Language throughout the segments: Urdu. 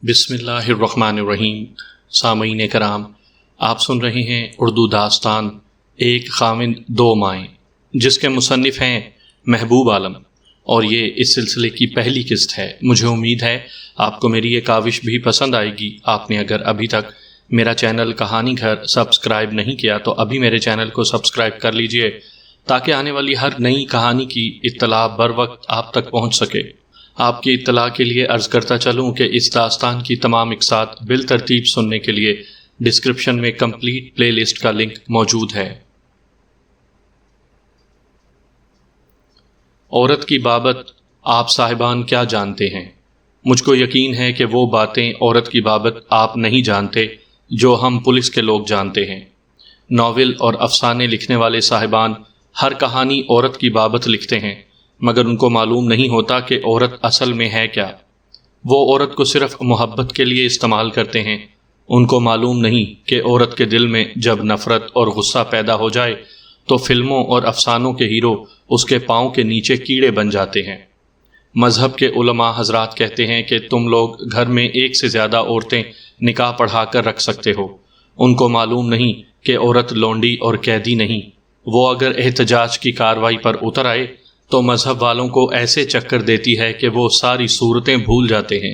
بسم اللہ الرحمن الرحیم۔ سامعین کرام، آپ سن رہے ہیں اردو داستان ایک خاوند دو مائیں، جس کے مصنف ہیں محبوب عالم، اور یہ اس سلسلے کی پہلی قسط ہے۔ مجھے امید ہے آپ کو میری یہ کاوش بھی پسند آئے گی۔ آپ نے اگر ابھی تک میرا چینل کہانی گھر سبسکرائب نہیں کیا تو ابھی میرے چینل کو سبسکرائب کر لیجئے، تاکہ آنے والی ہر نئی کہانی کی اطلاع بر وقت آپ تک پہنچ سکے۔ آپ کی اطلاع کے لیے عرض کرتا چلوں کہ اس داستان کی تمام اقساط بالترتیب سننے کے لیے ڈسکرپشن میں کمپلیٹ پلے لسٹ کا لنک موجود ہے۔ عورت کی بابت آپ صاحبان کیا جانتے ہیں؟ مجھ کو یقین ہے کہ وہ باتیں عورت کی بابت آپ نہیں جانتے جو ہم پولیس کے لوگ جانتے ہیں۔ ناول اور افسانے لکھنے والے صاحبان ہر کہانی عورت کی بابت لکھتے ہیں، مگر ان کو معلوم نہیں ہوتا کہ عورت اصل میں ہے کیا۔ وہ عورت کو صرف محبت کے لیے استعمال کرتے ہیں۔ ان کو معلوم نہیں کہ عورت کے دل میں جب نفرت اور غصہ پیدا ہو جائے تو فلموں اور افسانوں کے ہیرو اس کے پاؤں کے نیچے کیڑے بن جاتے ہیں۔ مذہب کے علماء حضرات کہتے ہیں کہ تم لوگ گھر میں ایک سے زیادہ عورتیں نکاح پڑھا کر رکھ سکتے ہو۔ ان کو معلوم نہیں کہ عورت لونڈی اور قیدی نہیں۔ وہ اگر احتجاج کی کارروائی پر اتر آئے تو مذہب والوں کو ایسے چکر دیتی ہے کہ وہ ساری صورتیں بھول جاتے ہیں۔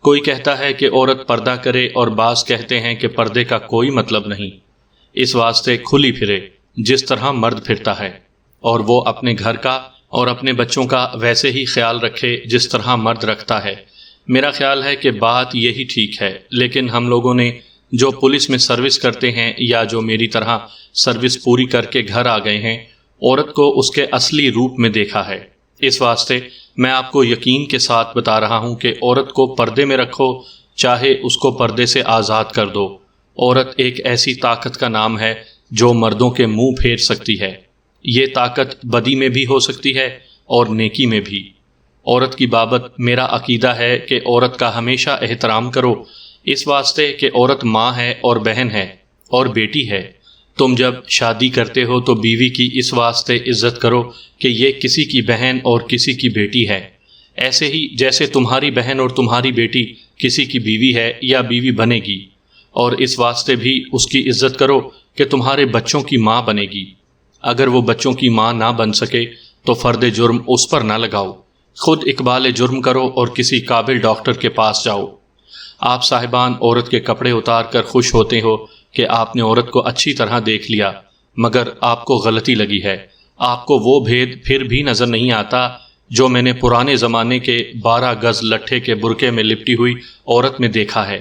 کوئی کہتا ہے کہ عورت پردہ کرے اور بعض کہتے ہیں کہ پردے کا کوئی مطلب نہیں، اس واسطے کھلی پھرے جس طرح مرد پھرتا ہے، اور وہ اپنے گھر کا اور اپنے بچوں کا ویسے ہی خیال رکھے جس طرح مرد رکھتا ہے۔ میرا خیال ہے کہ بات یہی ٹھیک ہے، لیکن ہم لوگوں نے جو پولیس میں سروس کرتے ہیں یا جو میری طرح سروس پوری کر کے گھر آ گئے ہیں، عورت کو اس کے اصلی روپ میں دیکھا ہے۔ اس واسطے میں آپ کو یقین کے ساتھ بتا رہا ہوں کہ عورت کو پردے میں رکھو، چاہے اس کو پردے سے آزاد کر دو۔ عورت ایک ایسی طاقت کا نام ہے جو مردوں کے منہ پھیر سکتی ہے۔ یہ طاقت بدی میں بھی ہو سکتی ہے اور نیکی میں بھی۔ عورت کی بابت میرا عقیدہ ہے کہ عورت کا ہمیشہ احترام کرو، اس واسطے کہ عورت ماں ہے اور بہن ہے اور بیٹی ہے۔ تم جب شادی کرتے ہو تو بیوی کی اس واسطے عزت کرو کہ یہ کسی کی بہن اور کسی کی بیٹی ہے، ایسے ہی جیسے تمہاری بہن اور تمہاری بیٹی کسی کی بیوی ہے یا بیوی بنے گی، اور اس واسطے بھی اس کی عزت کرو کہ تمہارے بچوں کی ماں بنے گی۔ اگر وہ بچوں کی ماں نہ بن سکے تو فرد جرم اس پر نہ لگاؤ، خود اقبال جرم کرو اور کسی قابل ڈاکٹر کے پاس جاؤ۔ آپ صاحبان عورت کے کپڑے اتار کر خوش ہوتے ہو کہ آپ نے عورت کو اچھی طرح دیکھ لیا، مگر آپ کو غلطی لگی ہے۔ آپ کو وہ بھید پھر بھی نظر نہیں آتا جو میں نے پرانے زمانے کے 12 گز لٹھے کے برقعے میں لپٹی ہوئی عورت میں دیکھا ہے۔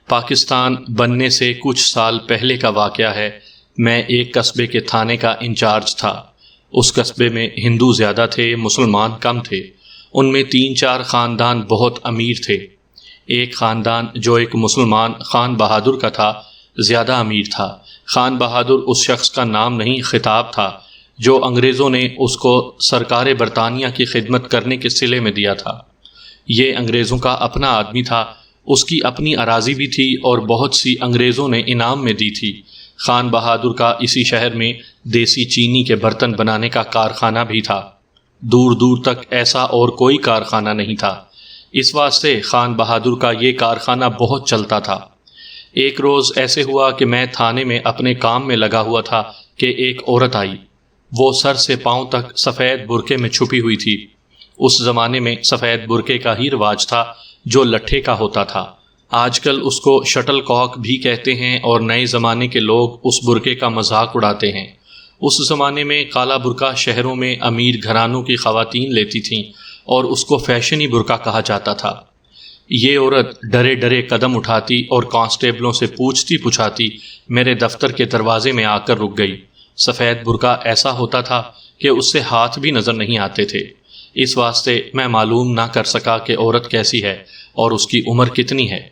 پاکستان بننے سے کچھ سال پہلے کا واقعہ ہے۔ میں ایک قصبے کے تھانے کا انچارج تھا۔ اس قصبے میں ہندو زیادہ تھے، مسلمان کم تھے۔ ان میں 3-4 خاندان بہت امیر تھے۔ ایک خاندان جو ایک مسلمان خان بہادر کا تھا زیادہ امیر تھا۔ خان بہادر اس شخص کا نام نہیں، خطاب تھا جو انگریزوں نے اس کو سرکار برطانیہ کی خدمت کرنے کے صلے میں دیا تھا۔ یہ انگریزوں کا اپنا آدمی تھا، اس کی اپنی اراضی بھی تھی اور بہت سی انگریزوں نے انعام میں دی تھی۔ خان بہادر کا اسی شہر میں دیسی چینی کے برتن بنانے کا کارخانہ بھی تھا۔ دور دور تک ایسا اور کوئی کارخانہ نہیں تھا، اس واسطے خان بہادر کا یہ کارخانہ بہت چلتا تھا۔ ایک روز ایسے ہوا کہ میں تھانے میں اپنے کام میں لگا ہوا تھا کہ ایک عورت آئی۔ وہ سر سے پاؤں تک سفید برقعے میں چھپی ہوئی تھی۔ اس زمانے میں سفید برقعے کا ہی رواج تھا جو لٹھے کا ہوتا تھا۔ آج کل اس کو شٹل کاک بھی کہتے ہیں اور نئے زمانے کے لوگ اس برقعے کا مذاق اڑاتے ہیں۔ اس زمانے میں کالا برقع شہروں میں امیر گھرانوں کی خواتین لیتی تھیں اور اس کو فیشنی برقع کہا جاتا تھا۔ یہ عورت ڈرے ڈرے قدم اٹھاتی اور کانسٹیبلوں سے پوچھتی پچھاتی میرے دفتر کے دروازے میں آ کر رک گئی۔ سفید برقع ایسا ہوتا تھا کہ اس سے ہاتھ بھی نظر نہیں آتے تھے، اس واسطے میں معلوم نہ کر سکا کہ عورت کیسی ہے اور اس کی عمر کتنی ہے۔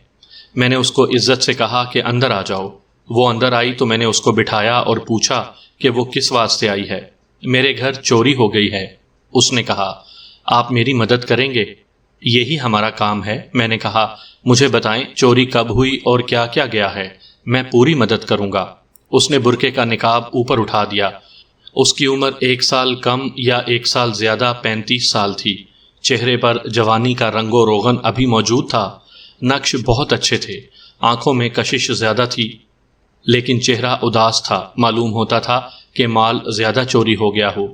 میں نے اس کو عزت سے کہا کہ اندر آ جاؤ۔ وہ اندر آئی تو میں نے اس کو بٹھایا اور پوچھا کہ وہ کس واسطے آئی ہے۔ میرے گھر چوری ہو گئی ہے، اس نے کہا۔ آپ میری مدد کریں گے؟ یہی ہمارا کام ہے، میں نے کہا۔ مجھے بتائیں چوری کب ہوئی اور کیا کیا گیا ہے، میں پوری مدد کروں گا۔ اس نے برقعے کا نقاب اوپر اٹھا دیا۔ اس کی عمر 1 سال کم یا 1 سال زیادہ 35 سال تھی۔ چہرے پر جوانی کا رنگ و روغن ابھی موجود تھا۔ نقش بہت اچھے تھے، آنکھوں میں کشش زیادہ تھی، لیکن چہرہ اداس تھا، معلوم ہوتا تھا کہ مال زیادہ چوری ہو گیا ہو۔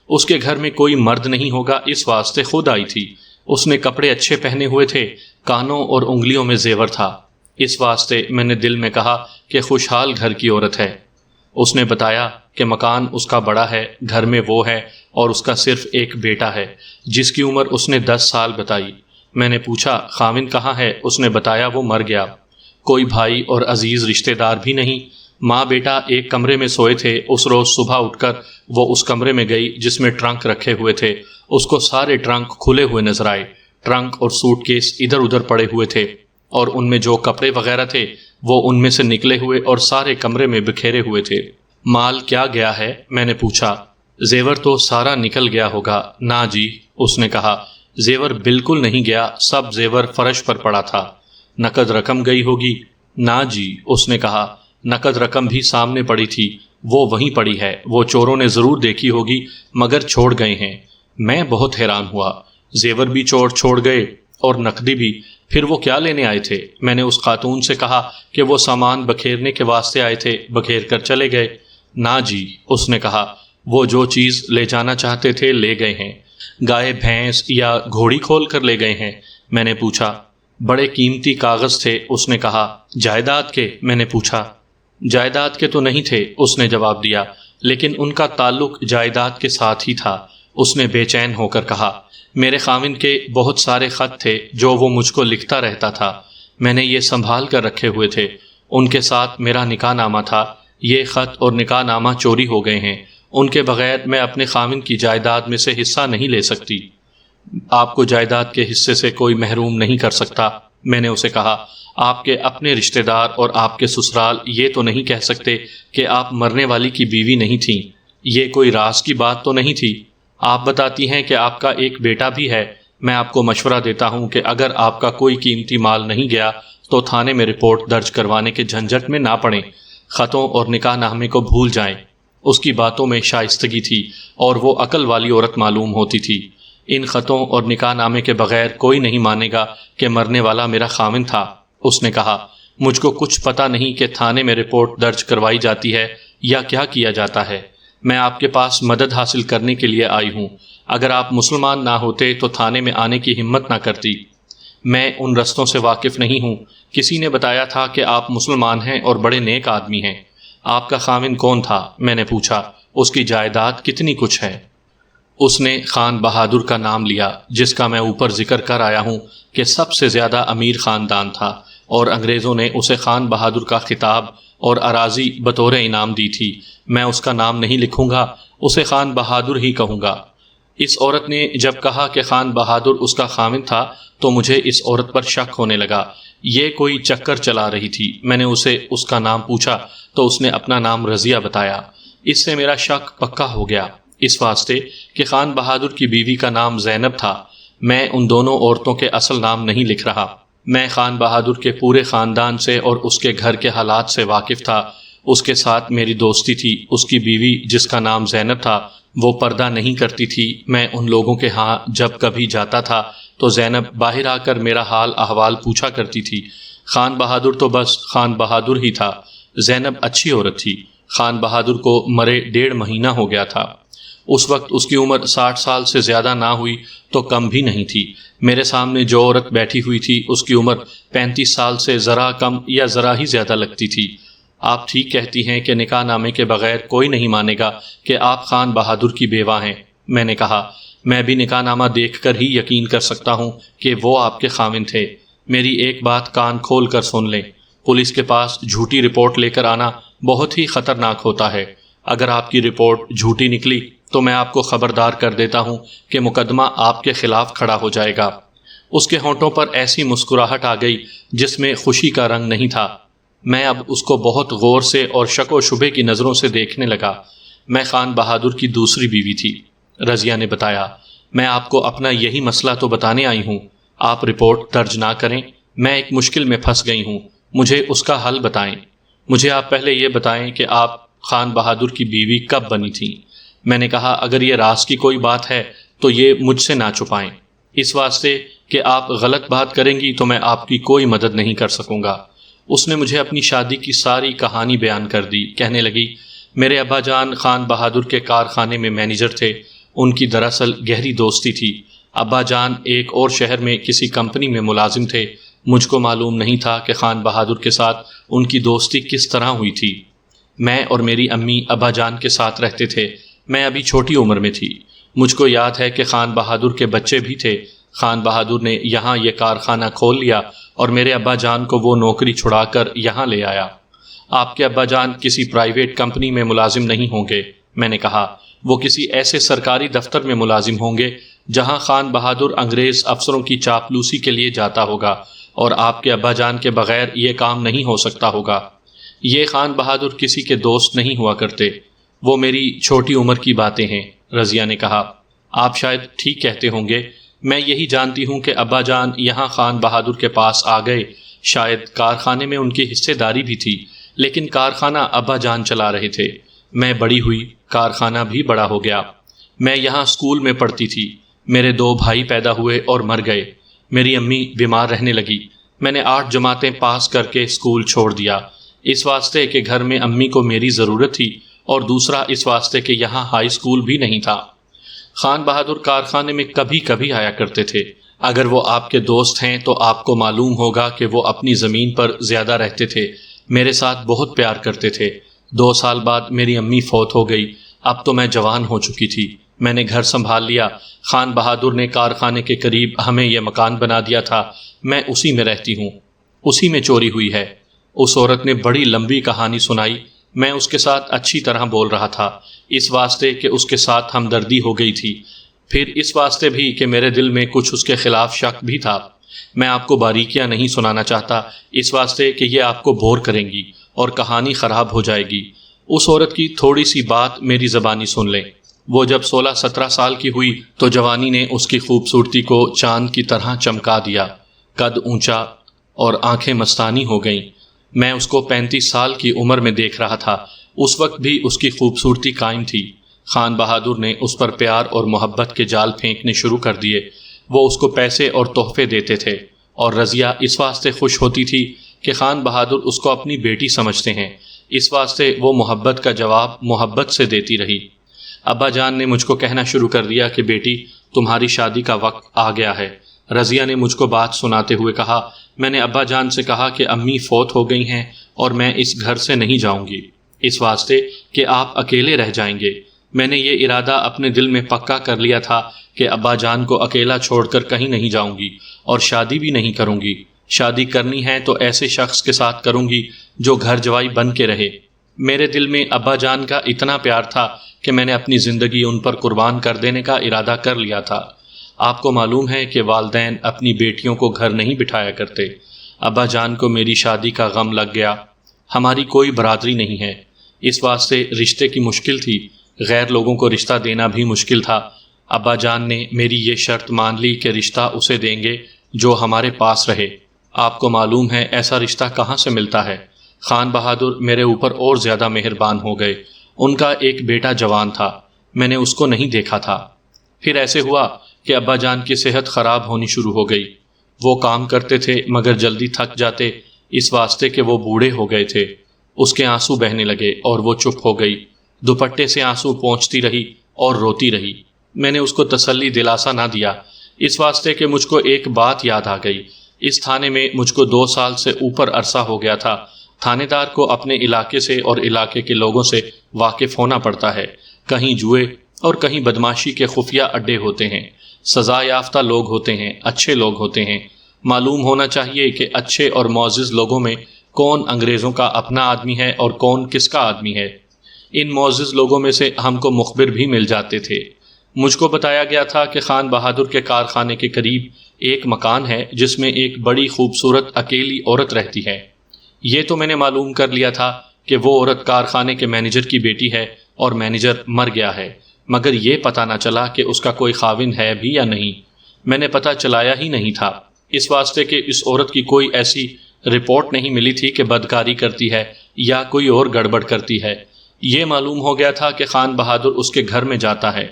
اس کے گھر میں کوئی مرد نہیں ہوگا، اس واسطے خود آئی تھی۔ اس نے کپڑے اچھے پہنے ہوئے تھے، کانوں اور انگلیوں میں زیور تھا، اس واسطے میں نے دل میں کہا کہ خوشحال گھر کی عورت ہے۔ اس نے بتایا کہ مکان اس کا بڑا ہے، گھر میں وہ ہے اور اس کا صرف ایک بیٹا ہے جس کی عمر اس نے 10 سال بتائی۔ میں نے پوچھا خاوند کہاں ہے؟ اس نے بتایا وہ مر گیا۔ کوئی بھائی اور عزیز رشتہ دار بھی نہیں؟ ماں بیٹا ایک کمرے میں سوئے تھے، اس روز صبح اٹھ کر وہ اس کمرے میں گئی جس میں ٹرنک رکھے ہوئے تھے، اس کو سارے ٹرنک کھلے ہوئے نظر آئے، ٹرنک اور سوٹ کیس ادھر ادھر پڑے ہوئے تھے اور ان میں جو کپڑے وغیرہ تھے وہ ان میں سے نکلے ہوئے اور سارے کمرے میں بکھیرے ہوئے تھے۔ مال کیا گیا ہے؟ میں نے پوچھا۔ زیور تو سارا نکل گیا ہوگا۔ نا جی، اس نے کہا، زیور بالکل نہیں گیا، سب زیور فرش پر پڑا تھا۔ نقد رقم گئی ہوگی؟ نا جی، اس نے کہا، نقد رقم بھی سامنے پڑی تھی، وہ وہیں پڑی ہے، وہ چوروں نے ضرور دیکھی ہوگی مگر چھوڑ گئے ہیں۔ میں بہت حیران ہوا، زیور بھی چور چھوڑ گئے اور نقدی بھی، پھر وہ کیا لینے آئے تھے؟ میں نے اس خاتون سے کہا کہ وہ سامان بکھیرنے کے واسطے آئے تھے، بکھیر کر چلے گئے۔ نا جی، اس نے کہا، وہ جو چیز لے جانا چاہتے تھے لے گئے ہیں، گائے بھینس یا گھوڑی کھول کر لے گئے ہیں۔ میں نے پوچھا، بڑے قیمتی کاغذ تھے؟ اس نے کہا، جائیداد کے؟ میں نے پوچھا، جائیداد کے تو نہیں تھے، اس نے جواب دیا، لیکن ان کا تعلق جائیداد کے ساتھ ہی تھا۔ اس نے بے چین ہو کر کہا، میرے خاوند کے بہت سارے خط تھے جو وہ مجھ کو لکھتا رہتا تھا، میں نے یہ سنبھال کر رکھے ہوئے تھے، ان کے ساتھ میرا نکاح نامہ تھا، یہ خط اور نکاح نامہ چوری ہو گئے ہیں، ان کے بغیر میں اپنے خاوند کی جائیداد میں سے حصہ نہیں لے سکتی، آپ کو جائیداد کے حصے سے کوئی محروم نہیں کر سکتا۔ میں نے اسے کہا، آپ کے اپنے رشتہ دار اور آپ کے سسرال یہ تو نہیں کہہ سکتے کہ آپ مرنے والی کی بیوی نہیں تھیں، یہ کوئی راز کی بات تو نہیں تھی؟ آپ بتاتی ہیں کہ آپ کا ایک بیٹا بھی ہے، میں آپ کو مشورہ دیتا ہوں کہ اگر آپ کا کوئی قیمتی مال نہیں گیا تو تھانے میں رپورٹ درج کروانے کے جھنجٹ میں نہ پڑیں، خطوں اور نکاح نامے کو بھول جائیں۔ اس کی باتوں میں شائستگی تھی اور وہ عقل والی عورت معلوم ہوتی تھی۔ ان خطوں اور نکاح نامے کے بغیر کوئی نہیں مانے گا کہ مرنے والا میرا خاوند تھا۔ اس نے کہا، مجھ کو کچھ پتہ نہیں کہ تھانے میں رپورٹ درج کروائی جاتی ہے یا کیا کیا جاتا ہے، میں آپ کے پاس مدد حاصل کرنے کے لیے آئی ہوں، اگر آپ مسلمان نہ ہوتے تو تھانے میں آنے کی ہمت نہ کرتی، میں ان رستوں سے واقف نہیں ہوں، کسی نے بتایا تھا کہ آپ مسلمان ہیں اور بڑے نیک آدمی ہیں۔ آپ کا خاوند کون تھا؟ میں نے پوچھا، اس کی جائیداد کتنی کچھ ہے؟ اس نے خان بہادر کا نام لیا، جس کا میں اوپر ذکر کر آیا ہوں کہ سب سے زیادہ امیر خاندان تھا، اور انگریزوں نے اسے خان بہادر کا خطاب اور اراضی بطور انعام دی تھی۔ میں اس کا نام نہیں لکھوں گا، اسے خان بہادر ہی کہوں گا۔ اس عورت نے جب کہا کہ خان بہادر اس کا خاوند تھا تو مجھے اس عورت پر شک ہونے لگا، یہ کوئی چکر چلا رہی تھی۔ میں نے اسے اس کا نام پوچھا تو اس نے اپنا نام رضیہ بتایا، اس سے میرا شک پکا ہو گیا، اس واسطے کہ خان بہادر کی بیوی کا نام زینب تھا۔ میں ان دونوں عورتوں کے اصل نام نہیں لکھ رہا، میں خان بہادر کے پورے خاندان سے اور اس کے گھر کے حالات سے واقف تھا، اس کے ساتھ میری دوستی تھی۔ اس کی بیوی جس کا نام زینب تھا وہ پردہ نہیں کرتی تھی، میں ان لوگوں کے ہاں جب کبھی جاتا تھا تو زینب باہر آ کر میرا حال احوال پوچھا کرتی تھی۔ خان بہادر تو بس خان بہادر ہی تھا، زینب اچھی عورت تھی۔ خان بہادر کو مرے 1.5 مہینہ ہو گیا تھا، اس وقت اس کی عمر 60 سال سے زیادہ نہ ہوئی تو کم بھی نہیں تھی۔ میرے سامنے جو عورت بیٹھی ہوئی تھی اس کی عمر 35 سال سے ذرا کم یا ذرا ہی زیادہ لگتی تھی۔ آپ ٹھیک کہتی ہیں کہ نکاح نامے کے بغیر کوئی نہیں مانے گا کہ آپ خان بہادر کی بیوہ ہیں۔ میں نے کہا، میں بھی نکاح نامہ دیکھ کر ہی یقین کر سکتا ہوں کہ وہ آپ کے خاوند تھے۔ میری ایک بات کان کھول کر سن لیں، پولیس کے پاس جھوٹی رپورٹ لے کر آنا بہت ہی خطرناک ہوتا ہے۔ اگر آپ کی رپورٹ جھوٹی نکلی تو میں آپ کو خبردار کر دیتا ہوں کہ مقدمہ آپ کے خلاف کھڑا ہو جائے گا۔ اس کے ہونٹوں پر ایسی مسکراہٹ آ گئی جس میں خوشی کا رنگ نہیں تھا۔ میں اب اس کو بہت غور سے اور شک و شبے کی نظروں سے دیکھنے لگا۔ میں خان بہادر کی دوسری بیوی تھی، رضیہ نے بتایا۔ میں آپ کو اپنا یہی مسئلہ تو بتانے آئی ہوں، آپ رپورٹ درج نہ کریں، میں ایک مشکل میں پھنس گئی ہوں، مجھے اس کا حل بتائیں۔ مجھے آپ پہلے یہ بتائیں کہ آپ خان بہادر کی بیوی کب بنی تھیں؟ میں نے کہا، اگر یہ راز کی کوئی بات ہے تو یہ مجھ سے نہ چھپائیں، اس واسطے کہ آپ غلط بات کریں گی تو میں آپ کی کوئی مدد نہیں کر سکوں گا۔ اس نے مجھے اپنی شادی کی ساری کہانی بیان کر دی۔ کہنے لگی، میرے ابا جان خان بہادر کے کارخانے میں مینیجر تھے۔ ان کی دراصل گہری دوستی تھی۔ ابا جان ایک اور شہر میں کسی کمپنی میں ملازم تھے۔ مجھ کو معلوم نہیں تھا کہ خان بہادر کے ساتھ ان کی دوستی کس طرح ہوئی تھی۔ میں اور میری امی ابا جان کے ساتھ رہتے تھے۔ میں ابھی چھوٹی عمر میں تھی۔ مجھ کو یاد ہے کہ خان بہادر کے بچے بھی تھے۔ خان بہادر نے یہاں یہ کارخانہ کھول لیا اور میرے ابا جان کو وہ نوکری چھڑا کر یہاں لے آیا۔ آپ کے ابا جان کسی پرائیویٹ کمپنی میں ملازم نہیں ہوں گے، میں نے کہا۔ وہ کسی ایسے سرکاری دفتر میں ملازم ہوں گے جہاں خان بہادر انگریز افسروں کی چاپلوسی کے لیے جاتا ہوگا، اور آپ کے ابا جان کے بغیر یہ کام نہیں ہو سکتا ہوگا۔ یہ خان بہادر کسی کے دوست نہیں ہوا کرتے۔ وہ میری چھوٹی عمر کی باتیں ہیں، رضیہ نے کہا۔ آپ شاید ٹھیک کہتے ہوں گے۔ میں یہی جانتی ہوں کہ ابا جان یہاں خان بہادر کے پاس آ گئے۔ شاید کارخانے میں ان کی حصے داری بھی تھی، لیکن کارخانہ ابا جان چلا رہے تھے۔ میں بڑی ہوئی، کارخانہ بھی بڑا ہو گیا۔ میں یہاں اسکول میں پڑھتی تھی۔ میرے 2 بھائی پیدا ہوئے اور مر گئے۔ میری امی بیمار رہنے لگی۔ میں نے 8 جماعتیں پاس کر کے اسکول چھوڑ دیا، اس واسطے کہ گھر میں امی کو میری ضرورت تھی، اور دوسرا اس واسطے کہ یہاں ہائی اسکول بھی نہیں تھا۔ خان بہادر کارخانے میں کبھی کبھی آیا کرتے تھے۔ اگر وہ آپ کے دوست ہیں تو آپ کو معلوم ہوگا کہ وہ اپنی زمین پر زیادہ رہتے تھے، میرے ساتھ بہت پیار کرتے تھے۔ 2 سال بعد میری امی فوت ہو گئی۔ اب تو میں جوان ہو چکی تھی۔ میں نے گھر سنبھال لیا۔ خان بہادر نے کارخانے کے قریب ہمیں یہ مکان بنا دیا تھا۔ میں اسی میں رہتی ہوں۔ اسی میں چوری ہوئی ہے۔ اس عورت نے بڑی لمبی کہانی سنائی۔ میں اس کے ساتھ اچھی طرح بول رہا تھا، اس واسطے کہ اس کے ساتھ ہمدردی ہو گئی تھی، پھر اس واسطے بھی کہ میرے دل میں کچھ اس کے خلاف شک بھی تھا۔ میں آپ کو باریکیاں نہیں سنانا چاہتا، اس واسطے کہ یہ آپ کو بور کریں گی اور کہانی خراب ہو جائے گی۔ اس عورت کی تھوڑی سی بات میری زبانی سن لیں۔ وہ جب 16-17 سال کی ہوئی تو جوانی نے اس کی خوبصورتی کو چاند کی طرح چمکا دیا۔ قد اونچا اور آنکھیں مستانی ہو گئیں۔ میں اس کو 35 سال کی عمر میں دیکھ رہا تھا۔ اس وقت بھی اس کی خوبصورتی قائم تھی۔ خان بہادر نے اس پر پیار اور محبت کے جال پھینکنے شروع کر دیے۔ وہ اس کو پیسے اور تحفے دیتے تھے، اور رضیہ اس واسطے خوش ہوتی تھی کہ خان بہادر اس کو اپنی بیٹی سمجھتے ہیں، اس واسطے وہ محبت کا جواب محبت سے دیتی رہی۔ ابا جان نے مجھ کو کہنا شروع کر دیا کہ بیٹی، تمہاری شادی کا وقت آ گیا ہے۔ رضیہ نے مجھ کو بات سناتے ہوئے کہا، میں نے ابا جان سے کہا کہ امی فوت ہو گئی ہیں اور میں اس گھر سے نہیں جاؤں گی، اس واسطے کہ آپ اکیلے رہ جائیں گے۔ میں نے یہ ارادہ اپنے دل میں پکا کر لیا تھا کہ ابا جان کو اکیلا چھوڑ کر کہیں نہیں جاؤں گی، اور شادی بھی نہیں کروں گی۔ شادی کرنی ہے تو ایسے شخص کے ساتھ کروں گی جو گھر جوائی بن کے رہے۔ میرے دل میں ابا جان کا اتنا پیار تھا کہ میں نے اپنی زندگی ان پر قربان کر دینے کا ارادہ کر لیا تھا۔ آپ کو معلوم ہے کہ والدین اپنی بیٹیوں کو گھر نہیں بٹھایا کرتے۔ ابا جان کو میری شادی کا غم لگ گیا۔ ہماری کوئی برادری نہیں ہے، اس واسطے رشتے کی مشکل تھی، غیر لوگوں کو رشتہ دینا بھی مشکل تھا۔ ابا جان نے میری یہ شرط مان لی کہ رشتہ اسے دیں گے جو ہمارے پاس رہے۔ آپ کو معلوم ہے ایسا رشتہ کہاں سے ملتا ہے۔ خان بہادر میرے اوپر اور زیادہ مہربان ہو گئے۔ ان کا ایک بیٹا جوان تھا، میں نے اس کو نہیں دیکھا تھا۔ پھر ایسے ہوا کہ ابا جان کی صحت خراب ہونی شروع ہو گئی۔ وہ کام کرتے تھے مگر جلدی تھک جاتے، اس واسطے کہ وہ بوڑھے ہو گئے تھے۔ اس کے آنسو بہنے لگے اور وہ چپ ہو گئی۔ دوپٹے سے آنسو پونچھتی رہی اور روتی رہی۔ میں نے اس کو تسلی دلاسا نہ دیا، اس واسطے کہ مجھ کو ایک بات یاد آ گئی۔ اس تھانے میں مجھ کو 2 سال سے اوپر عرصہ ہو گیا تھا۔ تھانے دار کو اپنے علاقے سے اور علاقے کے لوگوں سے واقف ہونا پڑتا ہے۔ کہیں جوئے اور کہیں بدماشی کے خفیہ اڈے ہوتے ہیں، سزا یافتہ لوگ ہوتے ہیں، اچھے لوگ ہوتے ہیں۔ معلوم ہونا چاہیے کہ اچھے اور معزز لوگوں میں کون انگریزوں کا اپنا آدمی ہے اور کون کس کا آدمی ہے۔ ان معزز لوگوں میں سے ہم کو مخبر بھی مل جاتے تھے۔ مجھ کو بتایا گیا تھا کہ خان بہادر کے کارخانے کے قریب ایک مکان ہے جس میں ایک بڑی خوبصورت اکیلی عورت رہتی ہے۔ یہ تو میں نے معلوم کر لیا تھا کہ وہ عورت کارخانے کے مینیجر کی بیٹی ہے اور مینیجر مر گیا ہے، مگر یہ پتہ نہ چلا کہ اس کا کوئی خاوند ہے بھی یا نہیں۔ میں نے پتہ چلایا ہی نہیں تھا، اس واسطے کہ اس عورت کی کوئی ایسی رپورٹ نہیں ملی تھی کہ بدکاری کرتی ہے یا کوئی اور گڑبڑ کرتی ہے۔ یہ معلوم ہو گیا تھا کہ خان بہادر اس کے گھر میں جاتا ہے۔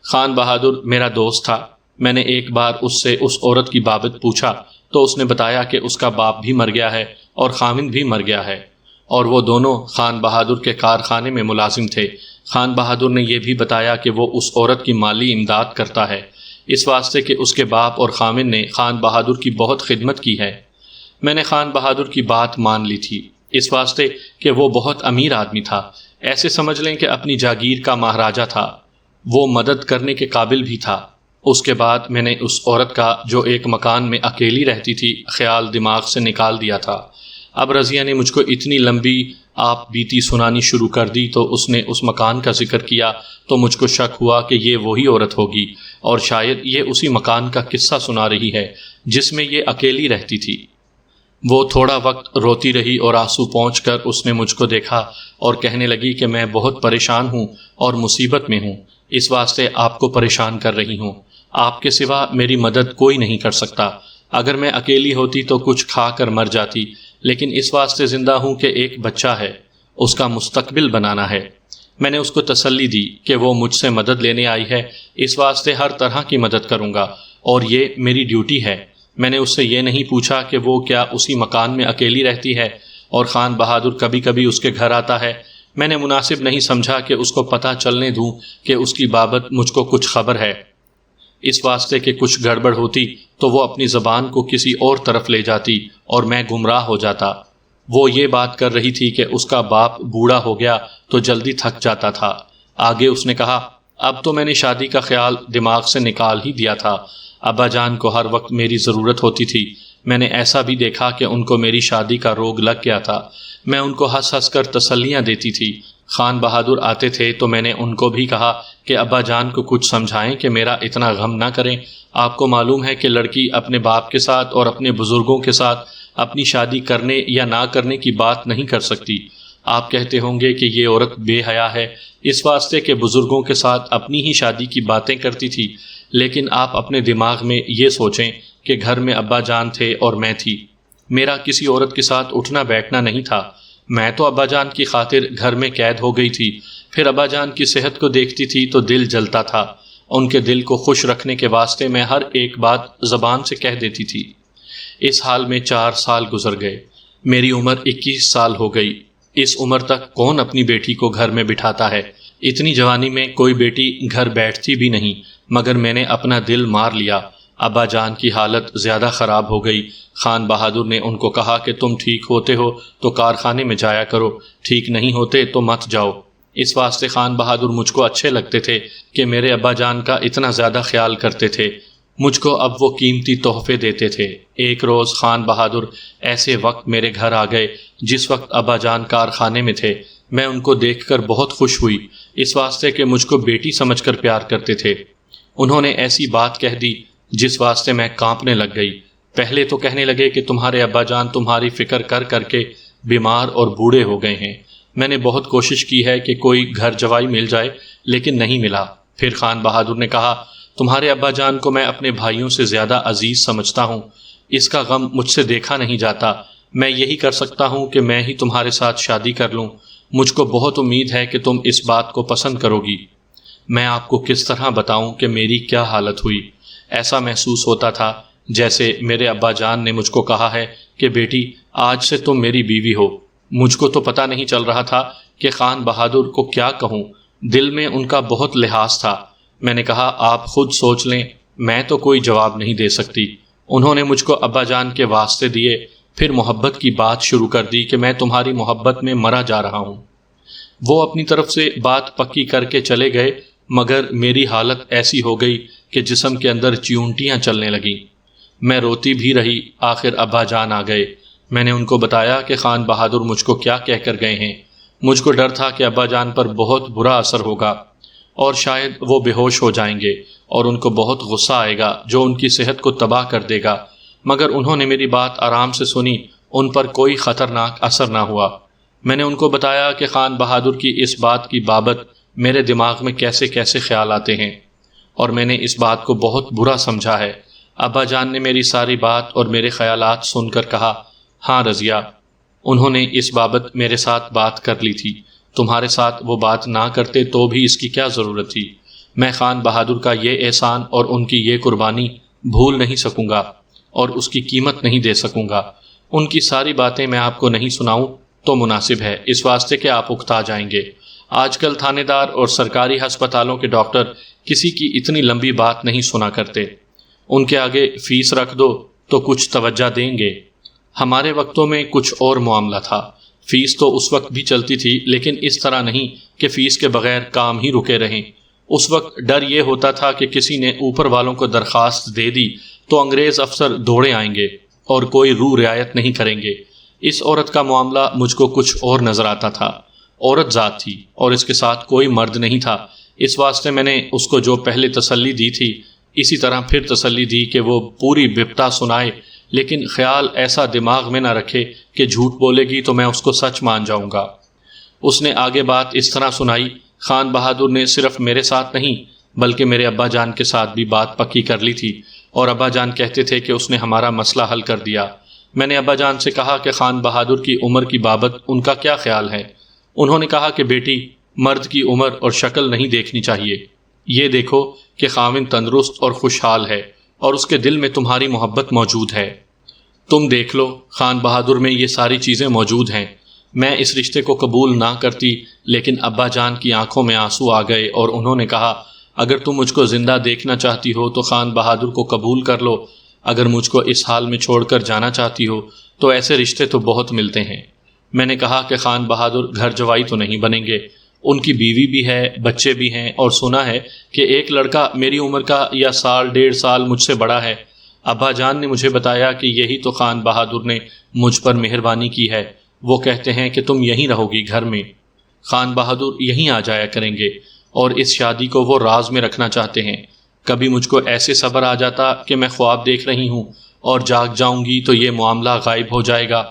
خان بہادر میرا دوست تھا، میں نے ایک بار اس سے اس عورت کی بابت پوچھا تو اس نے بتایا کہ اس کا باپ بھی مر گیا ہے اور خاوند بھی مر گیا ہے، اور وہ دونوں خان بہادر کے کارخانے میں ملازم تھے۔ خان بہادر نے یہ بھی بتایا کہ وہ اس عورت کی مالی امداد کرتا ہے، اس واسطے کہ اس کے باپ اور خاوند نے خان بہادر کی بہت خدمت کی ہے۔ میں نے خان بہادر کی بات مان لی تھی، اس واسطے کہ وہ بہت امیر آدمی تھا، ایسے سمجھ لیں کہ اپنی جاگیر کا مہاراجا تھا، وہ مدد کرنے کے قابل بھی تھا۔ اس کے بعد میں نے اس عورت کا جو ایک مکان میں اکیلی رہتی تھی خیال دماغ سے نکال دیا تھا۔ اب رضیہ نے مجھ کو اتنی لمبی آپ بیتی سنانی شروع کر دی تو اس نے اس مکان کا ذکر کیا تو مجھ کو شک ہوا کہ یہ وہی عورت ہوگی، اور شاید یہ اسی مکان کا قصہ سنا رہی ہے جس میں یہ اکیلی رہتی تھی۔ وہ تھوڑا وقت روتی رہی اور آنسو پہنچ کر اس نے مجھ کو دیکھا اور کہنے لگی کہ میں بہت پریشان ہوں اور مصیبت میں ہوں، اس واسطے آپ کو پریشان کر رہی ہوں۔ آپ کے سوا میری مدد کوئی نہیں کر سکتا، اگر میں اکیلی ہوتی تو کچھ کھا کر مر جاتی، لیکن اس واسطے زندہ ہوں کہ ایک بچہ ہے، اس کا مستقبل بنانا ہے۔ میں نے اس کو تسلی دی کہ وہ مجھ سے مدد لینے آئی ہے، اس واسطے ہر طرح کی مدد کروں گا اور یہ میری ڈیوٹی ہے۔ میں نے اس سے یہ نہیں پوچھا کہ وہ کیا اسی مکان میں اکیلی رہتی ہے اور خان بہادر کبھی کبھی اس کے گھر آتا ہے۔ میں نے مناسب نہیں سمجھا کہ اس کو پتہ چلنے دوں کہ اس کی بابت مجھ کو کچھ خبر ہے، اس واسطے کہ کچھ گڑبڑ ہوتی تو وہ اپنی زبان کو کسی اور طرف لے جاتی اور میں گمراہ ہو جاتا۔ وہ یہ بات کر رہی تھی کہ اس کا باپ بوڑھا ہو گیا تو جلدی تھک جاتا تھا۔ آگے اس نے کہا، اب تو میں نے شادی کا خیال دماغ سے نکال ہی دیا تھا، ابا جان کو ہر وقت میری ضرورت ہوتی تھی۔ میں نے ایسا بھی دیکھا کہ ان کو میری شادی کا روگ لگ گیا تھا، میں ان کو ہنس ہنس کر تسلیاں دیتی تھی۔ خان بہادر آتے تھے تو میں نے ان کو بھی کہا کہ ابا جان کو کچھ سمجھائیں کہ میرا اتنا غم نہ کریں، آپ کو معلوم ہے کہ لڑکی اپنے باپ کے ساتھ اور اپنے بزرگوں کے ساتھ اپنی شادی کرنے یا نہ کرنے کی بات نہیں کر سکتی۔ آپ کہتے ہوں گے کہ یہ عورت بے حیا ہے، اس واسطے کہ بزرگوں کے ساتھ اپنی ہی شادی کی باتیں کرتی تھی، لیکن آپ اپنے دماغ میں یہ سوچیں کہ گھر میں ابا جان تھے اور میں تھی، میرا کسی عورت کے ساتھ اٹھنا بیٹھنا نہیں تھا، میں تو ابا جان کی خاطر گھر میں قید ہو گئی تھی، پھر ابا جان کی صحت کو دیکھتی تھی تو دل جلتا تھا، ان کے دل کو خوش رکھنے کے واسطے میں ہر ایک بات زبان سے کہہ دیتی تھی۔ اس حال میں 4 سال گزر گئے، میری عمر 21 سال ہو گئی۔ اس عمر تک کون اپنی بیٹی کو گھر میں بٹھاتا ہے؟ اتنی جوانی میں کوئی بیٹی گھر بیٹھتی بھی نہیں، مگر میں نے اپنا دل مار لیا۔ ابا جان کی حالت زیادہ خراب ہو گئی۔ خان بہادر نے ان کو کہا کہ تم ٹھیک ہوتے ہو تو کارخانے میں جایا کرو، ٹھیک نہیں ہوتے تو مت جاؤ۔ اس واسطے خان بہادر مجھ کو اچھے لگتے تھے کہ میرے ابا جان کا اتنا زیادہ خیال کرتے تھے، مجھ کو اب وہ قیمتی تحفے دیتے تھے۔ ایک روز خان بہادر ایسے وقت میرے گھر آ گئے جس وقت ابا جان کارخانے میں تھے۔ میں ان کو دیکھ کر بہت خوش ہوئی، اس واسطے کہ مجھ کو بیٹی سمجھ کر پیار کرتے تھے۔ انہوں نے ایسی بات کہہ دی جس واسطے میں کانپنے لگ گئی۔ پہلے تو کہنے لگے کہ تمہارے ابا جان تمہاری فکر کر کر کے بیمار اور بوڑھے ہو گئے ہیں۔ میں نے بہت کوشش کی ہے کہ کوئی گھر جوائی مل جائے لیکن نہیں ملا۔ پھر خان بہادر نے کہا، تمہارے ابا جان کو میں اپنے بھائیوں سے زیادہ عزیز سمجھتا ہوں، اس کا غم مجھ سے دیکھا نہیں جاتا، میں یہی کر سکتا ہوں کہ میں ہی تمہارے ساتھ شادی کر لوں۔ مجھ کو بہت امید ہے کہ تم اس بات کو پسند کرو گی۔ میں آپ کو کس طرح بتاؤں کہ میری کیا حالت ہوئی؟ ایسا محسوس ہوتا تھا جیسے میرے ابا جان نے مجھ کو کہا ہے کہ بیٹی آج سے تم میری بیوی ہو۔ مجھ کو تو پتہ نہیں چل رہا تھا کہ خان بہادر کو کیا کہوں، دل میں ان کا بہت لحاظ تھا۔ میں نے کہا، آپ خود سوچ لیں، میں تو کوئی جواب نہیں دے سکتی۔ انہوں نے مجھ کو ابا جان کے واسطے دیے، پھر محبت کی بات شروع کر دی کہ میں تمہاری محبت میں مرا جا رہا ہوں۔ وہ اپنی طرف سے بات پکی کر کے چلے گئے، مگر میری حالت ایسی ہو گئی کہ جسم کے اندر چیونٹیاں چلنے لگیں۔ میں روتی بھی رہی، آخر ابا جان آ گئے۔ میں نے ان کو بتایا کہ خان بہادر مجھ کو کیا کہہ کر گئے ہیں۔ مجھ کو ڈر تھا کہ ابا جان پر بہت برا اثر ہوگا اور شاید وہ بے ہوش ہو جائیں گے اور ان کو بہت غصہ آئے گا جو ان کی صحت کو تباہ کر دے گا، مگر انہوں نے میری بات آرام سے سنی، ان پر کوئی خطرناک اثر نہ ہوا۔ میں نے ان کو بتایا کہ خان بہادر کی اس بات کی بابت میرے دماغ میں کیسے کیسے خیال آتے ہیں اور میں نے اس بات کو بہت برا سمجھا ہے۔ ابا جان نے میری ساری بات اور میرے خیالات سن کر کہا، ہاں رضیہ، انہوں نے اس بابت میرے ساتھ بات کر لی تھی، تمہارے ساتھ وہ بات نہ کرتے تو بھی اس کی کیا ضرورت تھی؟ میں خان بہادر کا یہ احسان اور ان کی یہ قربانی بھول نہیں سکوں گا اور اس کی قیمت نہیں دے سکوں گا۔ ان کی ساری باتیں میں آپ کو نہیں سناؤں تو مناسب ہے، اس واسطے کہ آپ اکتا جائیں گے۔ آج کل تھانے دار اور سرکاری ہسپتالوں کے ڈاکٹر کسی کی اتنی لمبی بات نہیں سنا کرتے، ان کے آگے فیس رکھ دو تو کچھ توجہ دیں گے۔ ہمارے وقتوں میں کچھ اور معاملہ تھا، فیس تو اس وقت بھی چلتی تھی لیکن اس طرح نہیں کہ فیس کے بغیر کام ہی رکے رہیں۔ اس وقت ڈر یہ ہوتا تھا کہ کسی نے اوپر والوں کو درخواست دے دی تو انگریز افسر دوڑے آئیں گے اور کوئی روح رعایت نہیں کریں گے۔ اس عورت کا معاملہ مجھ کو کچھ اور نظر آتا تھا۔ عورت ذات تھی اور اس کے ساتھ کوئی مرد نہیں تھا، اس واسطے میں نے اس کو جو پہلے تسلی دی تھی اسی طرح پھر تسلی دی کہ وہ پوری بپتا سنائے، لیکن خیال ایسا دماغ میں نہ رکھے کہ جھوٹ بولے گی تو میں اس کو سچ مان جاؤں گا۔ اس نے آگے بات اس طرح سنائی، خان بہادر نے صرف میرے ساتھ نہیں بلکہ میرے ابا جان کے ساتھ بھی بات پکی کر لی تھی، اور ابا جان کہتے تھے کہ اس نے ہمارا مسئلہ حل کر دیا۔ میں نے ابا جان سے کہا کہ خان بہادر کی عمر کی بابت ان کا کیا خیال ہے؟ انہوں نے کہا کہ بیٹی، مرد کی عمر اور شکل نہیں دیکھنی چاہیے، یہ دیکھو کہ خاوند تندرست اور خوشحال ہے اور اس کے دل میں تمہاری محبت موجود ہے۔ تم دیکھ لو، خان بہادر میں یہ ساری چیزیں موجود ہیں۔ میں اس رشتے کو قبول نہ کرتی، لیکن ابا جان کی آنکھوں میں آنسو آ گئے اور انہوں نے کہا، اگر تم مجھ کو زندہ دیکھنا چاہتی ہو تو خان بہادر کو قبول کر لو، اگر مجھ کو اس حال میں چھوڑ کر جانا چاہتی ہو تو ایسے رشتے تو بہت ملتے ہیں۔ میں نے کہا کہ خان بہادر گھر جوائی تو نہیں بنیں گے، ان کی بیوی بھی ہے، بچے بھی ہیں، اور سنا ہے کہ ایک لڑکا میری عمر کا یا سال ڈیڑھ سال مجھ سے بڑا ہے۔ ابا جان نے مجھے بتایا کہ یہی تو خان بہادر نے مجھ پر مہربانی کی ہے، وہ کہتے ہیں کہ تم یہیں رہو گی گھر میں، خان بہادر یہیں آ جایا کریں گے، اور اس شادی کو وہ راز میں رکھنا چاہتے ہیں۔ کبھی مجھ کو ایسے صبر آ جاتا کہ میں خواب دیکھ رہی ہوں اور جاگ جاؤں گی تو یہ معاملہ غائب ہو جائے گا۔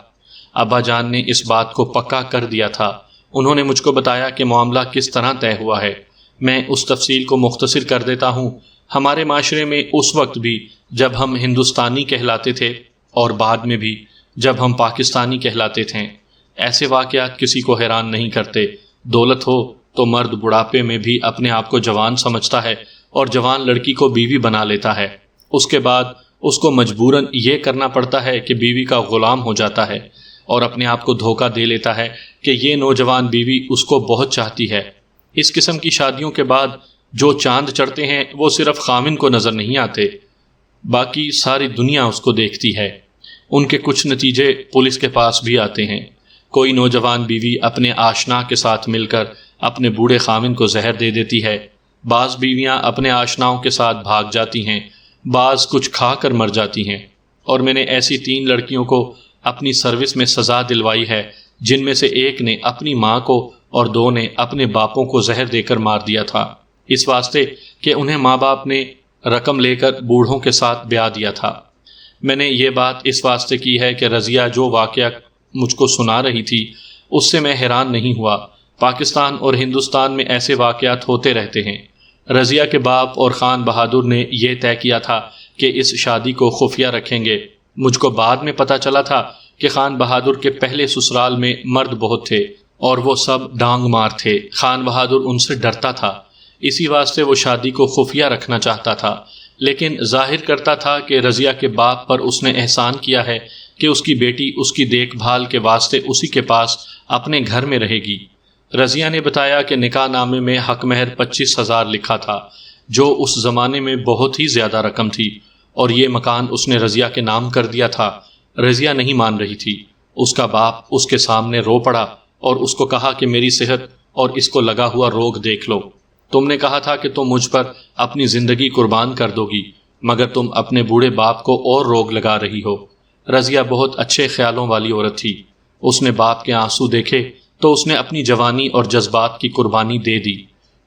ابا جان نے اس بات کو پکا کر دیا تھا۔ انہوں نے مجھ کو بتایا کہ معاملہ کس طرح طے ہوا ہے۔ میں اس تفصیل کو مختصر کر دیتا ہوں۔ ہمارے معاشرے میں اس وقت بھی جب ہم ہندوستانی کہلاتے تھے اور بعد میں بھی جب ہم پاکستانی کہلاتے تھے، ایسے واقعات کسی کو حیران نہیں کرتے۔ دولت ہو تو مرد بڑھاپے میں بھی اپنے آپ کو جوان سمجھتا ہے اور جوان لڑکی کو بیوی بنا لیتا ہے۔ اس کے بعد اس کو مجبوراً یہ کرنا پڑتا ہے کہ بیوی کا غلام ہو جاتا ہے اور اپنے آپ کو دھوکہ دے لیتا ہے کہ یہ نوجوان بیوی اس کو بہت چاہتی ہے۔ اس قسم کی شادیوں کے بعد جو چاند چڑھتے ہیں وہ صرف خاوند کو نظر نہیں آتے، باقی ساری دنیا اس کو دیکھتی ہے۔ ان کے کچھ نتیجے پولیس کے پاس بھی آتے ہیں۔ کوئی نوجوان بیوی اپنے آشنا کے ساتھ مل کر اپنے بوڑھے خاوند کو زہر دے دیتی ہے، بعض بیویاں اپنے آشناؤں کے ساتھ بھاگ جاتی ہیں، بعض کچھ کھا کر مر جاتی ہیں، اور میں نے ایسی 3 لڑکیوں کو اپنی سروس میں سزا دلوائی ہے، جن میں سے ایک نے اپنی ماں کو اور 2 نے اپنے باپوں کو زہر دے کر مار دیا تھا، اس واسطے کہ انہیں ماں باپ نے رقم لے کر بوڑھوں کے ساتھ بیاہ دیا تھا۔ میں نے یہ بات اس واسطے کی ہے کہ رضیہ جو واقعہ مجھ کو سنا رہی تھی اس سے میں حیران نہیں ہوا۔ پاکستان اور ہندوستان میں ایسے واقعات ہوتے رہتے ہیں۔ رضیہ کے باپ اور خان بہادر نے یہ طے کیا تھا کہ اس شادی کو خفیہ رکھیں گے۔ مجھ کو بعد میں پتہ چلا تھا کہ خان بہادر کے پہلے سسرال میں مرد بہت تھے اور وہ سب ڈانگ مار تھے۔ خان بہادر ان سے ڈرتا تھا، اسی واسطے وہ شادی کو خفیہ رکھنا چاہتا تھا، لیکن ظاہر کرتا تھا کہ رضیہ کے باپ پر اس نے احسان کیا ہے کہ اس کی بیٹی اس کی دیکھ بھال کے واسطے اسی کے پاس اپنے گھر میں رہے گی۔ رضیہ نے بتایا کہ نکاح نامے میں حق مہر 25,000 لکھا تھا، جو اس زمانے میں بہت ہی زیادہ رقم تھی، اور یہ مکان اس نے رضیہ کے نام کر دیا تھا۔ رضیہ نہیں مان رہی تھی۔ اس کا باپ اس کے سامنے رو پڑا اور اس کو کہا کہ میری صحت اور اس کو لگا ہوا روگ دیکھ لو۔ تم نے کہا تھا کہ تم مجھ پر اپنی زندگی قربان کر دو گی، مگر تم اپنے بوڑھے باپ کو اور روگ لگا رہی ہو۔ رضیہ بہت اچھے خیالوں والی عورت تھی۔ اس نے باپ کے آنسو دیکھے تو اس نے اپنی جوانی اور جذبات کی قربانی دے دی۔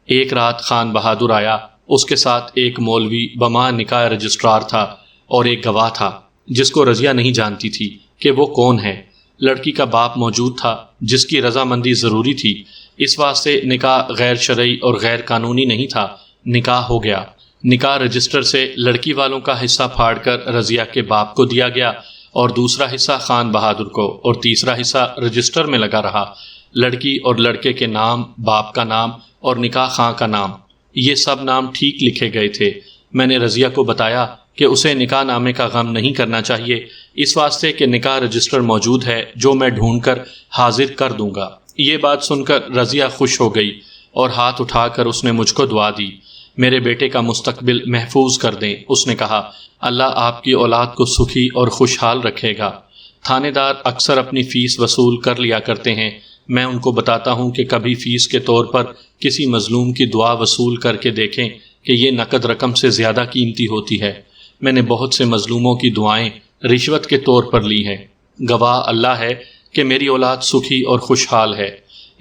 ایک رات خان بہادر آیا، اس کے ساتھ ایک مولوی بما نکاح رجسٹرار تھا اور ایک گواہ تھا جس کو رضیہ نہیں جانتی تھی کہ وہ کون ہے۔ لڑکی کا باپ موجود تھا جس کی رضامندی ضروری تھی، اس واسطے نکاح غیر شرعی اور غیر قانونی نہیں تھا۔ نکاح ہو گیا۔ نکاح رجسٹر سے لڑکی والوں کا حصہ پھاڑ کر رضیہ کے باپ کو دیا گیا اور دوسرا حصہ خان بہادر کو، اور تیسرا حصہ رجسٹر میں لگا رہا۔ لڑکی اور لڑکے کے نام، باپ کا نام اور نکاح خاں کا نام، یہ سب نام ٹھیک لکھے گئے تھے۔ میں نے رضیہ کو بتایا کہ اسے نکاح نامے کا غم نہیں کرنا چاہیے، اس واسطے کہ نکاح رجسٹر موجود ہے جو میں ڈھونڈ کر حاضر کر دوں گا۔ یہ بات سن کر رضیہ خوش ہو گئی اور ہاتھ اٹھا کر اس نے مجھ کو دعا دی، میرے بیٹے کا مستقبل محفوظ کر دیں۔ اس نے کہا، اللہ آپ کی اولاد کو سکھی اور خوشحال رکھے گا۔ تھانے دار اکثر اپنی فیس وصول کر لیا کرتے ہیں، میں ان کو بتاتا ہوں کہ کبھی فیس کے طور پر کسی مظلوم کی دعا وصول کر کے دیکھیں کہ یہ نقد رقم سے زیادہ قیمتی ہوتی ہے۔ میں نے بہت سے مظلوموں کی دعائیں رشوت کے طور پر لی ہیں۔ گواہ اللہ ہے کہ میری اولاد سکھی اور خوشحال ہے۔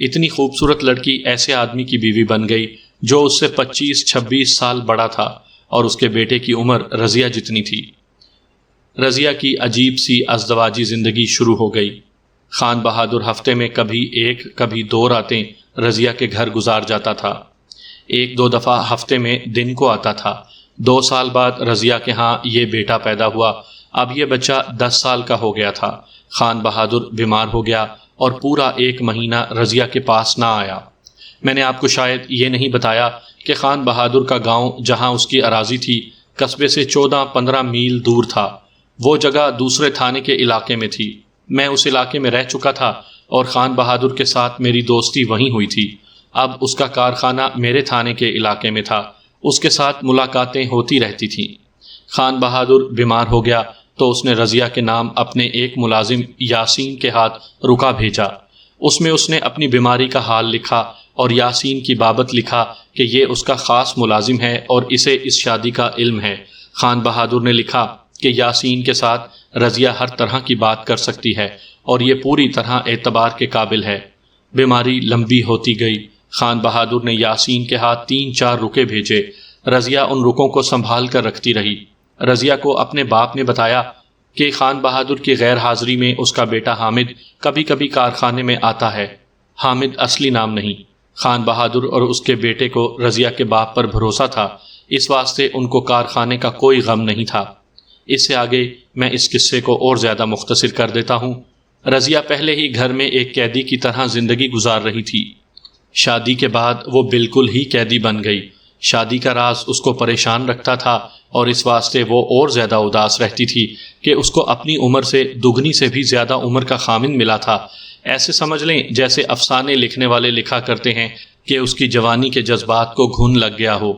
اتنی خوبصورت لڑکی ایسے آدمی کی بیوی بن گئی جو اس سے 25-26 سال بڑا تھا اور اس کے بیٹے کی عمر رضیہ جتنی تھی۔ رضیہ کی عجیب سی ازدواجی زندگی شروع ہو گئی۔ خان بہادر ہفتے میں کبھی ایک کبھی دو راتیں رضیہ کے گھر گزار جاتا تھا۔ 1-2 دفعہ ہفتے میں دن کو آتا تھا۔ 2 سال بعد رضیہ کے ہاں یہ بیٹا پیدا ہوا۔ اب یہ بچہ 10 سال کا ہو گیا تھا۔ خان بہادر بیمار ہو گیا اور پورا 1 مہینہ رضیہ کے پاس نہ آیا۔ میں نے آپ کو شاید یہ نہیں بتایا کہ خان بہادر کا گاؤں جہاں اس کی اراضی تھی قصبے سے 14-15 میل دور تھا۔ وہ جگہ دوسرے تھانے کے علاقے میں تھی۔ میں اس علاقے میں رہ چکا تھا اور خان بہادر کے ساتھ میری دوستی وہیں ہوئی تھی۔ اب اس کا کارخانہ میرے تھانے کے علاقے میں تھا۔ اس کے ساتھ ملاقاتیں ہوتی رہتی تھیں۔ خان بہادر بیمار ہو گیا تو اس نے رضیہ کے نام اپنے ایک ملازم یاسین کے ہاتھ رکا بھیجا۔ اس میں اس نے اپنی بیماری کا حال لکھا اور یاسین کی بابت لکھا کہ یہ اس کا خاص ملازم ہے اور اسے اس شادی کا علم ہے۔ خان بہادر نے لکھا کہ یاسین کے ساتھ رضیہ ہر طرح کی بات کر سکتی ہے اور یہ پوری طرح اعتبار کے قابل ہے۔ بیماری لمبی ہوتی گئی۔ خان بہادر نے یاسین کے ہاتھ 3-4 رکے بھیجے۔ رضیہ ان رکوں کو سنبھال کر رکھتی رہی۔ رضیہ کو اپنے باپ نے بتایا کہ خان بہادر کی غیر حاضری میں اس کا بیٹا حامد کبھی کبھی کارخانے میں آتا ہے۔ حامد اصلی نام نہیں۔ خان بہادر اور اس کے بیٹے کو رضیہ کے باپ پر بھروسہ تھا، اس واسطے ان کو کارخانے کا کوئی غم نہیں تھا۔ اس سے آگے میں اس قصے کو اور زیادہ مختصر کر دیتا ہوں۔ رضیہ پہلے ہی گھر میں ایک قیدی کی طرح زندگی گزار رہی تھی۔ شادی کے بعد وہ بالکل ہی قیدی بن گئی۔ شادی کا راز اس کو پریشان رکھتا تھا اور اس واسطے وہ اور زیادہ اداس رہتی تھی کہ اس کو اپنی عمر سے دگنی سے بھی زیادہ عمر کا خامند ملا تھا۔ ایسے سمجھ لیں جیسے افسانے لکھنے والے لکھا کرتے ہیں کہ اس کی جوانی کے جذبات کو گھن لگ گیا ہو۔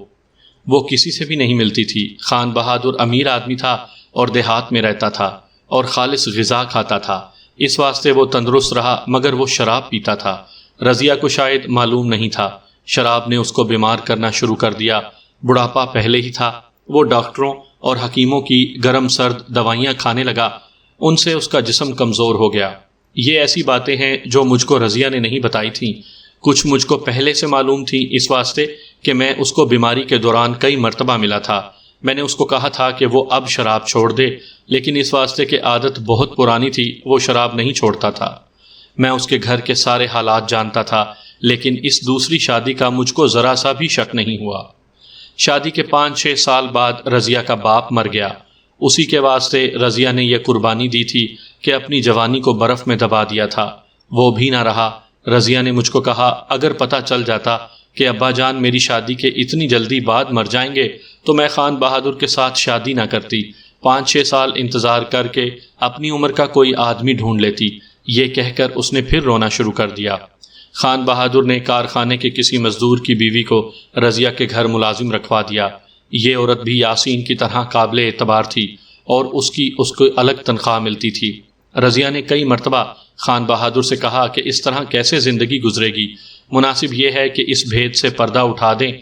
وہ کسی سے بھی نہیں ملتی تھی۔ خان بہادر امیر آدمی تھا اور دیہات میں رہتا تھا اور خالص غذا کھاتا تھا، اس واسطے وہ تندرست رہا، مگر وہ شراب پیتا تھا۔ رضیہ کو شاید معلوم نہیں تھا، شراب نے اس کو بیمار کرنا شروع کر دیا۔ بڑھاپا پہلے ہی تھا۔ وہ ڈاکٹروں اور حکیموں کی گرم سرد دوائیاں کھانے لگا، ان سے اس کا جسم کمزور ہو گیا۔ یہ ایسی باتیں ہیں جو مجھ کو رضیہ نے نہیں بتائی تھیں، کچھ مجھ کو پہلے سے معلوم تھیں، اس واسطے کہ میں اس کو بیماری کے دوران کئی مرتبہ ملا تھا۔ میں نے اس کو کہا تھا کہ وہ اب شراب چھوڑ دے، لیکن اس واسطے کہ عادت بہت پرانی تھی وہ شراب نہیں چھوڑتا تھا۔ میں اس کے گھر کے سارے حالات جانتا تھا، لیکن اس دوسری شادی کا مجھ کو ذرا سا بھی شک نہیں ہوا۔ شادی کے 5-6 سال بعد رضیہ کا باپ مر گیا۔ اسی کے واسطے رضیہ نے یہ قربانی دی تھی کہ اپنی جوانی کو برف میں دبا دیا تھا۔ وہ بھی نہ رہا۔ رضیہ نے مجھ کو کہا، اگر پتہ چل جاتا کہ ابا جان میری شادی کے اتنی جلدی بعد مر جائیں گے تو میں خان بہادر کے ساتھ شادی نہ کرتی، 5-6 سال انتظار کر کے اپنی عمر کا کوئی آدمی ڈھونڈ لیتی۔ یہ کہہ کر اس نے پھر رونا شروع کر دیا۔ خان بہادر نے کارخانے کے کسی مزدور کی بیوی کو رضیہ کے گھر ملازم رکھوا دیا۔ یہ عورت بھی یاسین کی طرح قابل اعتبار تھی اور اس کو الگ تنخواہ ملتی تھی۔ رضیہ نے کئی مرتبہ خان بہادر سے کہا کہ اس طرح کیسے زندگی گزرے گی، مناسب یہ ہے کہ اس بھید سے پردہ اٹھا دیں،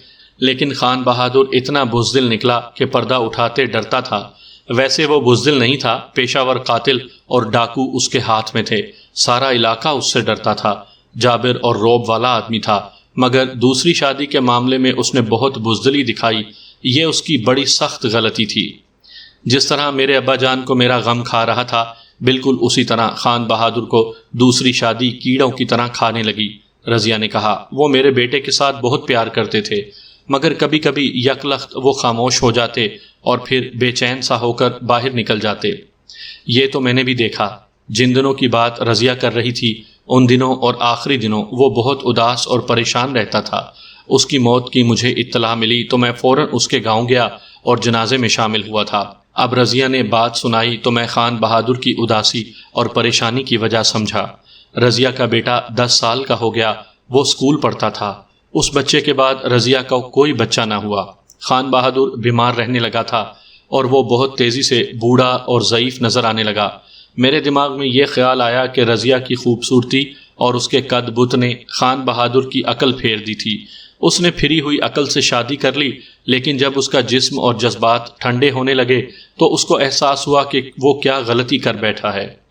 لیکن خان بہادر اتنا بزدل نکلا کہ پردہ اٹھاتے ڈرتا تھا۔ ویسے وہ بزدل نہیں تھا، پیشہ ور قاتل اور ڈاکو اس کے ہاتھ میں تھے، سارا علاقہ اس سے ڈرتا تھا، جابر اور روب والا آدمی تھا، مگر دوسری شادی کے معاملے میں اس نے بہت بزدلی دکھائی۔ یہ اس کی بڑی سخت غلطی تھی۔ جس طرح میرے ابا جان کو میرا غم کھا رہا تھا، بالکل اسی طرح خان بہادر کو دوسری شادی کیڑوں کی طرح کھانے لگی۔ رضیہ نے کہا، وہ میرے بیٹے کے ساتھ بہت پیار کرتے تھے، مگر کبھی کبھی یکلخت وہ خاموش ہو جاتے اور پھر بے چین سا ہو کر باہر نکل جاتے۔ یہ تو میں نے بھی دیکھا۔ جن دنوں کی بات رضیہ کر رہی تھی ان دنوں اور آخری دنوں وہ بہت اداس اور پریشان رہتا تھا۔ اس کی موت کی مجھے اطلاع ملی تو میں فوراً اس کے گاؤں گیا اور جنازے میں شامل ہوا تھا۔ اب رضیہ نے بات سنائی تو میں خان بہادر کی اداسی اور پریشانی کی وجہ سمجھا۔ رضیہ کا بیٹا 10 سال کا ہو گیا، وہ اسکول پڑھتا تھا۔ اس بچے کے بعد رضیہ کا کوئی بچہ نہ ہوا۔ خان بہادر بیمار رہنے لگا تھا اور وہ بہت تیزی سے بوڑھا اور ضعیف نظر آنے لگا۔ میرے دماغ میں یہ خیال آیا کہ رضیہ کی خوبصورتی اور اس کے قد بت نے خان بہادر کی عقل پھیر دی تھی۔ اس نے پھری ہوئی عقل سے شادی کر لی، لیکن جب اس کا جسم اور جذبات ٹھنڈے ہونے لگے تو اس کو احساس ہوا کہ وہ کیا غلطی کر بیٹھا ہے۔